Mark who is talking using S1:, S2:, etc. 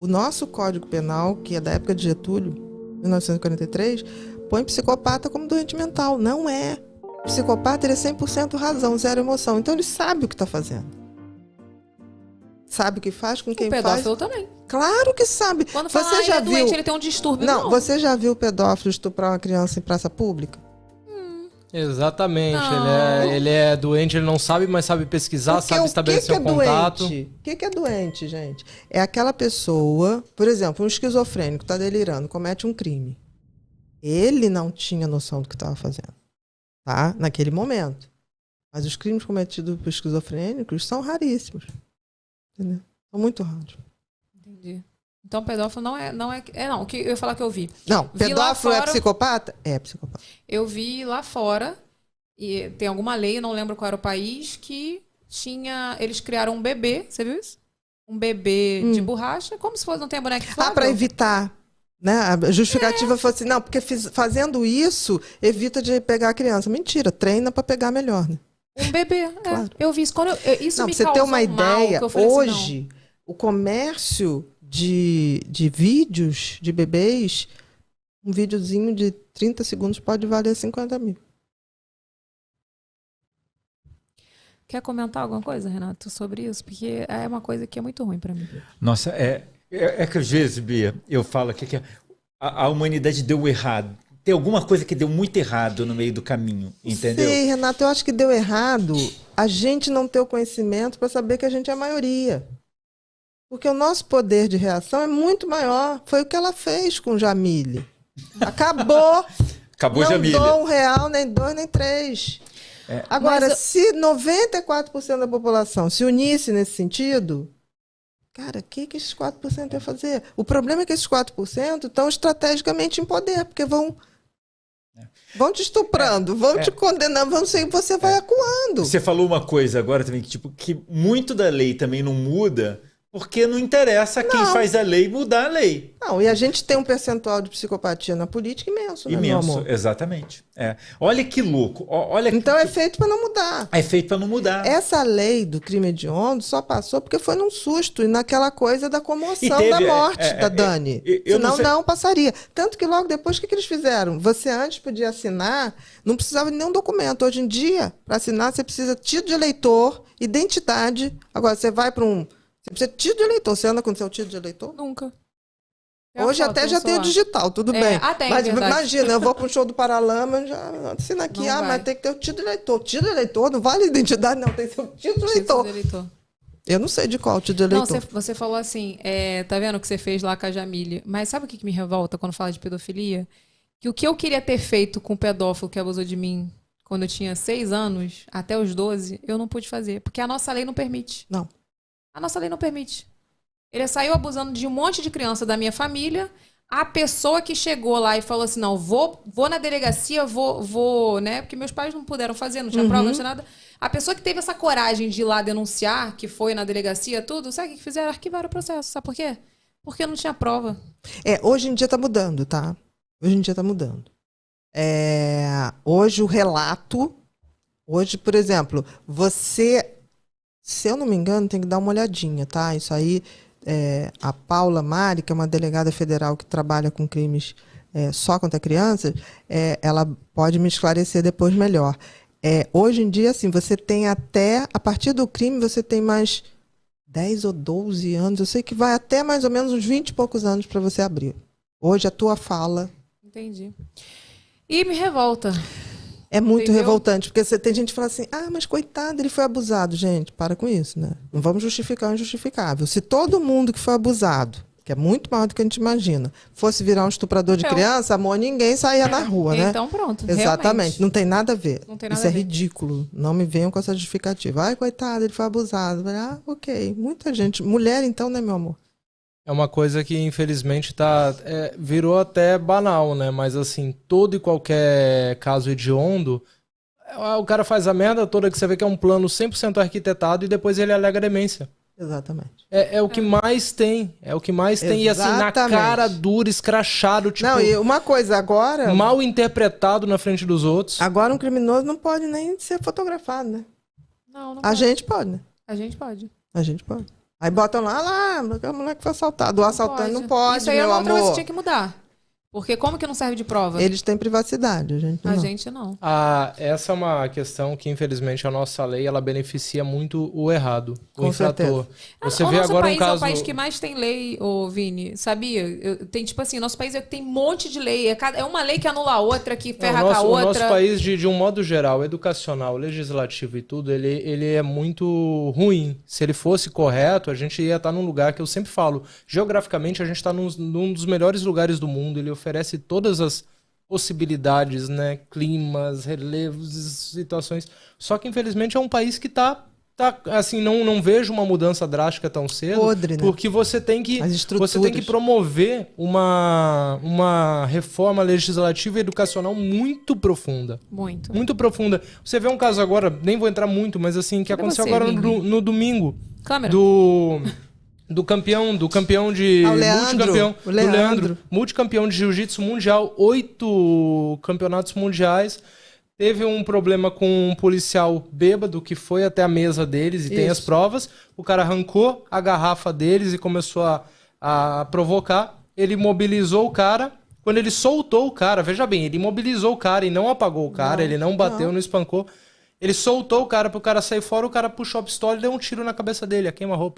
S1: O nosso Código Penal, que é da época de Getúlio, 1943, põe psicopata como doente mental. Não é. O psicopata ele é 100% razão, zero emoção. Então ele sabe o que está fazendo. Sabe o que faz com quem faz.
S2: O pedófilo também.
S1: Claro que sabe.
S2: Quando fala,
S1: Você já
S2: ele é doente,
S1: viu...
S2: ele tem um distúrbio.
S1: Não, você já viu o pedófilo estuprar uma criança em praça pública?
S3: Exatamente.
S2: Não.
S3: Ele é doente, ele não sabe, mas sabe pesquisar,
S1: Porque
S3: sabe estabelecer um contato.
S1: O que é doente, gente? É aquela pessoa, por exemplo, um esquizofrênico está delirando, comete um crime. Ele não tinha noção do que estava fazendo, tá? Naquele momento. Mas os crimes cometidos por esquizofrênicos são raríssimos. Entendeu? São muito raros.
S2: Entendi. Então, pedófilo não, o que eu ia falar que eu vi.
S1: Não, pedófilo
S2: fora,
S1: é psicopata? É psicopata.
S2: Eu vi lá fora, e tem alguma lei, não lembro qual era o país, que tinha... Eles criaram um bebê, você viu isso? Um bebê de borracha, como se fosse, não tem a boneca inflável.
S1: Para evitar, né? A justificativa foi assim, não, porque fazendo isso, evita de pegar a criança. Mentira, treina para pegar melhor, né?
S2: Um bebê,
S1: Claro.
S2: Eu vi isso. Isso
S1: não,
S2: me
S1: pra você ter
S2: causou
S1: uma
S2: mal,
S1: ideia,
S2: que eu falei
S1: hoje, o comércio de vídeos de bebês, um videozinho de 30 segundos pode valer 50 mil.
S2: Quer comentar alguma coisa, Renato, sobre isso? Porque é uma coisa que é muito ruim para mim.
S4: Nossa, que às vezes, Bia, eu falo que a humanidade deu errado. Tem alguma coisa que deu muito errado no meio do caminho, entendeu?
S1: Sim, Renato, eu acho que deu errado a gente não ter o conhecimento para saber que a gente é a maioria. Porque o nosso poder de reação é muito maior. Foi o que ela fez com Jamile. Acabou.
S4: Acabou,
S1: não
S4: Jamile.
S1: Não dou R$1, nem 2, nem 3. Agora, se 94% da população se unisse nesse sentido, cara, o que esses 4% iam fazer? O problema é que esses 4% estão estrategicamente em poder, porque vão te estuprando, vão te condenando, você vai acuando.
S4: Você falou uma coisa agora também, que muito da lei também não muda, porque não interessa quem faz a lei mudar a lei.
S1: Não, e a gente tem um percentual de psicopatia na política imenso, né, meu amor?
S4: Exatamente. Olha que louco.
S1: Então é feito para não mudar.
S4: É feito para não mudar.
S1: Essa lei do crime hediondo só passou porque foi num susto e naquela coisa da comoção da morte da Dani. Senão não passaria. Tanto que logo depois, o que eles fizeram? Você antes podia assinar, não precisava de nenhum documento. Hoje em dia, para assinar, você precisa de título de eleitor, identidade. Agora, você vai para Você precisa de título de eleitor. Você anda com o seu título de eleitor?
S2: Nunca.
S1: Hoje até já tem o digital, tudo bem. Mas imagina, eu vou para um show do Paralama, já assina aqui, mas tem que ter o título de eleitor. Título de eleitor não vale identidade, não, tem que ser o título de eleitor. Eu não sei de qual título de eleitor.
S2: Não, você falou assim, tá vendo o que você fez lá com a Jamile? Mas sabe o que me revolta quando fala de pedofilia? Que o que eu queria ter feito com o pedófilo que abusou de mim quando eu tinha 6 anos, até os 12, eu não pude fazer. Porque a nossa lei não permite.
S1: Não.
S2: A nossa lei não permite. Ele saiu abusando de um monte de criança da minha família. A pessoa que chegou lá e falou assim, não, vou na delegacia, vou, né? Porque meus pais não puderam fazer, não tinha prova, não tinha nada. A pessoa que teve essa coragem de ir lá denunciar, que foi na delegacia, tudo, sabe o que fizeram? Arquivaram o processo. Sabe por quê? Porque não tinha prova.
S1: Hoje em dia tá mudando, tá? Hoje em dia tá mudando. Hoje o relato... Hoje, por exemplo, você... Se eu não me engano, tem que dar uma olhadinha, tá? Isso aí... a Paula Mari, que é uma delegada federal que trabalha com crimes só contra crianças, ela pode me esclarecer depois melhor. Hoje em dia, assim, você tem até, a partir do crime, você tem mais 10 ou 12 anos, eu sei que vai até mais ou menos uns 20 e poucos anos para você abrir. Hoje a tua fala...
S2: Entendi. E me revolta.
S1: É muito revoltante, porque tem gente que fala assim, mas coitado, ele foi abusado. Gente, para com isso, né? Não vamos justificar o injustificável. Se todo mundo que foi abusado, que é muito maior do que a gente imagina, fosse virar um estuprador de criança, amor, ninguém saía na rua, né?
S2: Então pronto,
S1: exatamente.
S2: Realmente.
S1: Não tem nada a ver.
S2: Não tem nada
S1: isso
S2: a ver.
S1: É ridículo. Não me venham com essa justificativa. Ai, coitado, ele foi abusado. Ok. Muita gente. Mulher, então, né, meu amor?
S3: É uma coisa que, infelizmente, virou até banal, né? Mas, assim, todo e qualquer caso hediondo, o cara faz a merda toda que você vê que é um plano 100% arquitetado e depois ele alega demência.
S1: Exatamente.
S3: É o que mais tem. É o que mais tem. E, assim, na cara dura, escrachado, tipo...
S1: Não, e uma coisa, agora...
S3: Mal interpretado na frente dos outros.
S1: Agora um criminoso não pode nem ser fotografado, né?
S2: Não
S1: a gente pode, né?
S2: A gente pode.
S1: A gente pode. Aí botam lá, o moleque foi assaltado. O assaltante não pode,
S2: Isso aí é
S1: meu
S2: uma outra coisa
S1: amor.
S2: que tinha que mudar. Porque como que não serve de prova?
S1: Eles têm privacidade, a gente
S2: A
S1: não.
S2: gente não.
S3: Essa é uma questão que, infelizmente, a nossa lei ela beneficia muito o errado, o
S1: Com
S3: infrator. Você
S2: o
S3: vê
S2: nosso
S3: agora
S2: país
S3: um caso.
S2: é o país que mais tem lei, ô Vini, sabia? Tem, tipo assim, nosso país tem um monte de lei. É uma lei que anula a outra, que ferra com a
S3: O nosso
S2: outra.
S3: país, de um modo geral, educacional, legislativo e tudo, ele é muito ruim. Se ele fosse correto, a gente ia estar num lugar que eu sempre falo, geograficamente a gente está num dos melhores lugares do mundo, ele oferece todas as possibilidades, né? Climas, relevos, situações. Só que, infelizmente, é um país que assim, não vejo uma mudança drástica tão cedo,
S1: Podre, né?
S3: porque você tem que
S1: As estruturas.
S3: promover uma reforma legislativa e educacional muito profunda.
S2: Muito.
S3: Muito profunda. Você vê um caso agora, nem vou entrar muito, mas assim, que
S2: Cadê
S3: aconteceu
S2: você,
S3: agora
S2: Vini?
S3: no domingo.
S2: Câmera.
S3: Do campeão de
S1: Ah, o Leandro.
S3: multicampeão,
S1: O Leandro.
S3: do Leandro, multicampeão de jiu-jitsu mundial, 8 campeonatos mundiais. Teve um problema com um policial bêbado que foi até a mesa deles e tem as provas. O cara arrancou a garrafa deles e começou a provocar. Ele mobilizou o cara. Quando ele soltou o cara, veja bem, ele imobilizou o cara e não apagou o cara, ele não bateu, não espancou. Ele soltou o cara pro cara sair fora, o cara puxou a pistola e deu um tiro na cabeça dele, a queima-roupa.